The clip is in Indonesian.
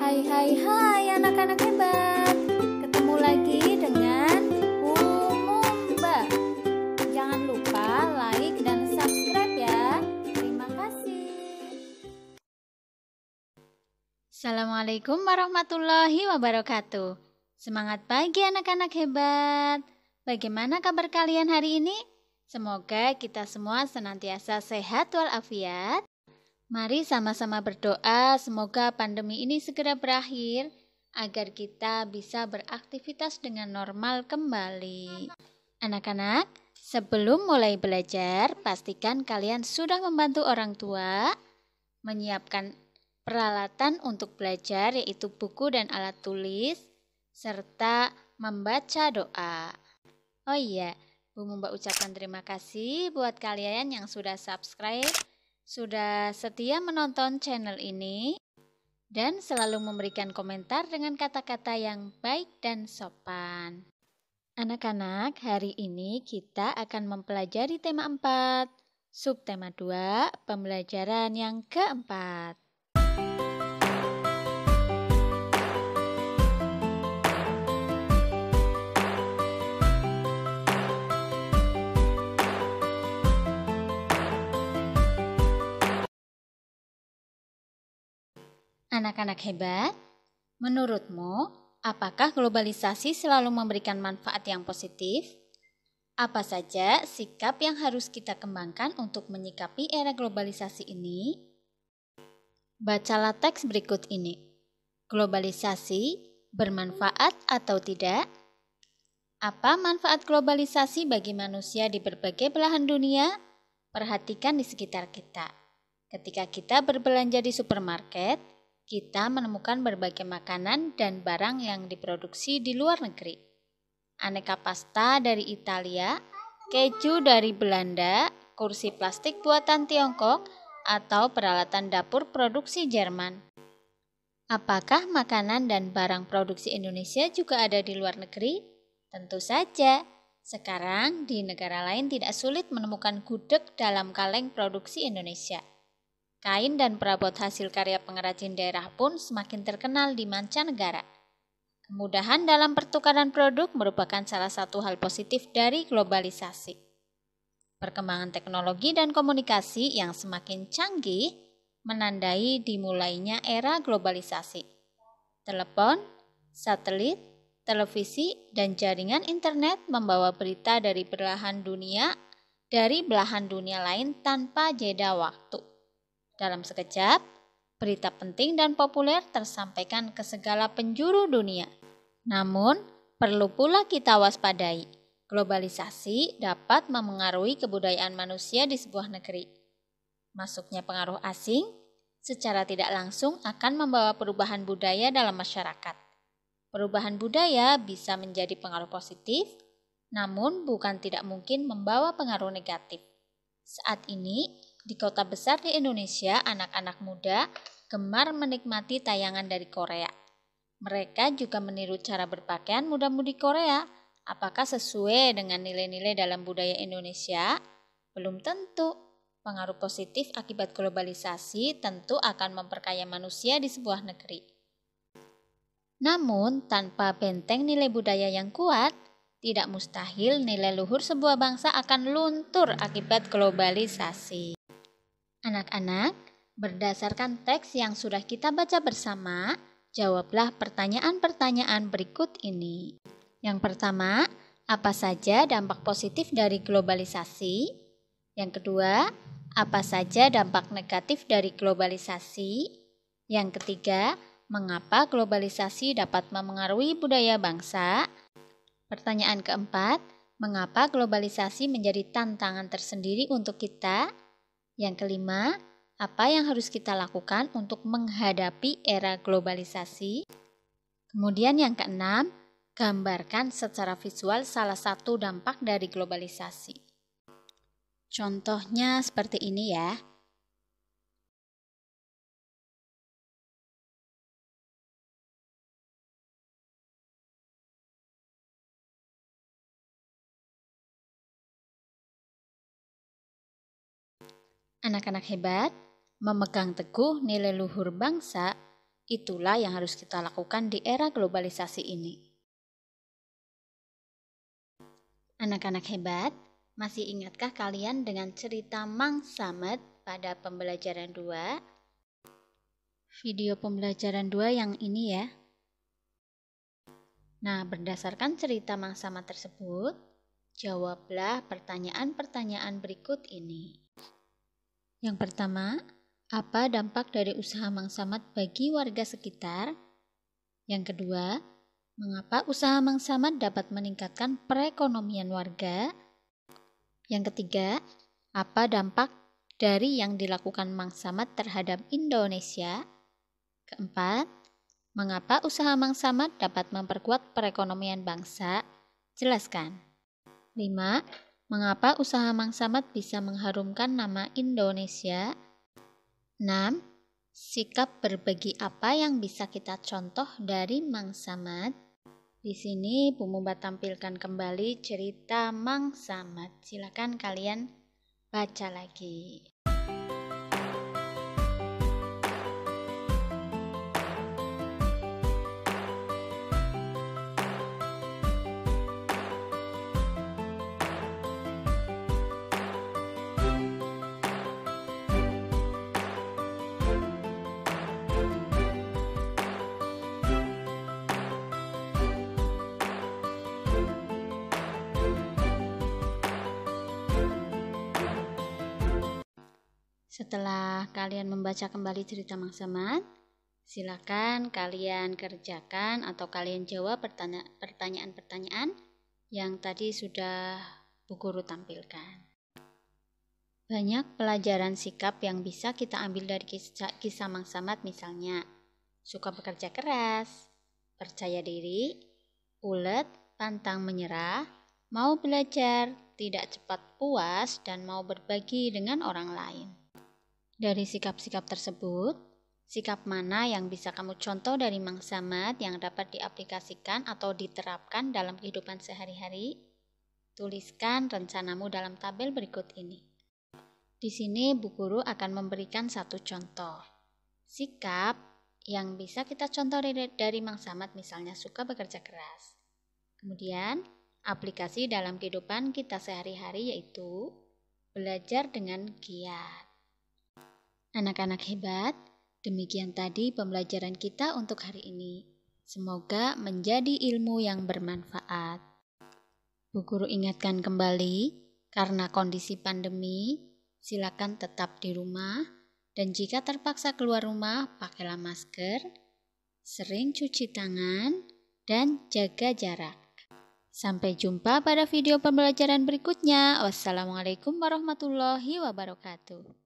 Hai anak-anak hebat. Ketemu lagi dengan Bu Mumba. Jangan lupa like dan subscribe ya. Terima kasih. Assalamualaikum warahmatullahi wabarakatuh. Semangat pagi anak-anak hebat. Bagaimana kabar kalian hari ini? Semoga kita semua senantiasa sehat walafiat. Mari sama-sama berdoa semoga pandemi ini segera berakhir agar kita bisa beraktivitas dengan normal kembali. Anak-anak, sebelum mulai belajar, pastikan kalian sudah membantu orang tua menyiapkan peralatan untuk belajar yaitu buku dan alat tulis serta membaca doa. Oh iya, Bu Mumba ucapkan terima kasih buat kalian yang sudah subscribe, sudah setia menonton channel ini, dan selalu memberikan komentar dengan kata-kata yang baik dan sopan. Anak-anak, hari ini kita akan mempelajari tema 4, subtema 2, pembelajaran yang keempat. Anak-anak hebat, menurutmu, apakah globalisasi selalu memberikan manfaat yang positif? Apa saja sikap yang harus kita kembangkan untuk menyikapi era globalisasi ini? Bacalah teks berikut ini. Globalisasi bermanfaat atau tidak? Apa manfaat globalisasi bagi manusia di berbagai belahan dunia? Perhatikan di sekitar kita. Ketika kita berbelanja di supermarket, kita menemukan berbagai makanan dan barang yang diproduksi di luar negeri. Aneka pasta dari Italia, keju dari Belanda, kursi plastik buatan Tiongkok, atau peralatan dapur produksi Jerman. Apakah makanan dan barang produksi Indonesia juga ada di luar negeri? Tentu saja. Sekarang di negara lain tidak sulit menemukan gudeg dalam kaleng produksi Indonesia. Kain dan perabot hasil karya pengrajin daerah pun semakin terkenal di mancanegara. Kemudahan dalam pertukaran produk merupakan salah satu hal positif dari globalisasi. Perkembangan teknologi dan komunikasi yang semakin canggih menandai dimulainya era globalisasi. Telepon, satelit, televisi, dan jaringan internet membawa berita dari belahan dunia lain tanpa jeda waktu. Dalam sekejap, berita penting dan populer tersampaikan ke segala penjuru dunia. Namun, perlu pula kita waspadai. Globalisasi dapat memengaruhi kebudayaan manusia di sebuah negeri. Masuknya pengaruh asing secara tidak langsung akan membawa perubahan budaya dalam masyarakat. Perubahan budaya bisa menjadi pengaruh positif, namun bukan tidak mungkin membawa pengaruh negatif. Saat ini, di kota besar di Indonesia, anak-anak muda gemar menikmati tayangan dari Korea. Mereka juga meniru cara berpakaian muda-mudi Korea. Apakah sesuai dengan nilai-nilai dalam budaya Indonesia? Belum tentu. Pengaruh positif akibat globalisasi tentu akan memperkaya manusia di sebuah negeri. Namun, tanpa benteng nilai budaya yang kuat, tidak mustahil nilai luhur sebuah bangsa akan luntur akibat globalisasi. Anak-anak, berdasarkan teks yang sudah kita baca bersama, jawablah pertanyaan-pertanyaan berikut ini. Yang pertama, apa saja dampak positif dari globalisasi? Yang kedua, apa saja dampak negatif dari globalisasi? Yang ketiga, mengapa globalisasi dapat memengaruhi budaya bangsa? Pertanyaan keempat, mengapa globalisasi menjadi tantangan tersendiri untuk kita? Yang kelima, apa yang harus kita lakukan untuk menghadapi era globalisasi? Kemudian yang keenam, gambarkan secara visual salah satu dampak dari globalisasi. Contohnya seperti ini ya. Anak-anak hebat, memegang teguh nilai luhur bangsa Itulah yang harus kita lakukan di era globalisasi ini. Anak-anak hebat, masih ingatkah kalian dengan cerita Mang Samet pada pembelajaran 2? Video pembelajaran 2 yang ini ya. Nah, berdasarkan cerita Mang Samet tersebut, jawablah pertanyaan-pertanyaan berikut ini. Yang pertama, apa dampak dari usaha Mang Samet bagi warga sekitar? Yang kedua, mengapa usaha Mang Samet dapat meningkatkan perekonomian warga? Yang ketiga, apa dampak dari yang dilakukan Mang Samet terhadap Indonesia? Keempat, mengapa usaha Mang Samet dapat memperkuat perekonomian bangsa? Jelaskan. 5. Mengapa usaha Mang Samet bisa mengharumkan nama Indonesia? 6. Sikap berbagi apa yang bisa kita contoh dari Mang Samet? Di sini Bu Mumba tampilkan kembali cerita Mang Samet. Silakan kalian baca lagi. Setelah kalian membaca kembali cerita Mang Samet, silakan kalian kerjakan atau kalian jawab pertanyaan-pertanyaan yang tadi sudah Bu Guru tampilkan. Banyak pelajaran sikap yang bisa kita ambil dari kisah Mang Samet, misalnya suka bekerja keras, percaya diri, ulet, pantang menyerah, mau belajar, tidak cepat puas, dan mau berbagi dengan orang lain. Dari sikap-sikap tersebut, sikap mana yang bisa kamu contoh dari Mang Samet yang dapat diaplikasikan atau diterapkan dalam kehidupan sehari-hari? Tuliskan rencanamu dalam tabel berikut ini. Di sini Bu Guru akan memberikan satu contoh. Sikap yang bisa kita contoh dari Mang Samet, misalnya suka bekerja keras. Kemudian, aplikasi dalam kehidupan kita sehari-hari yaitu belajar dengan giat. Anak-anak hebat, demikian tadi pembelajaran kita untuk hari ini. Semoga menjadi ilmu yang bermanfaat. Bu Guru ingatkan kembali, karena kondisi pandemi, silakan tetap di rumah, dan jika terpaksa keluar rumah, pakailah masker, sering cuci tangan, dan jaga jarak. Sampai jumpa pada video pembelajaran berikutnya. Wassalamualaikum warahmatullahi wabarakatuh.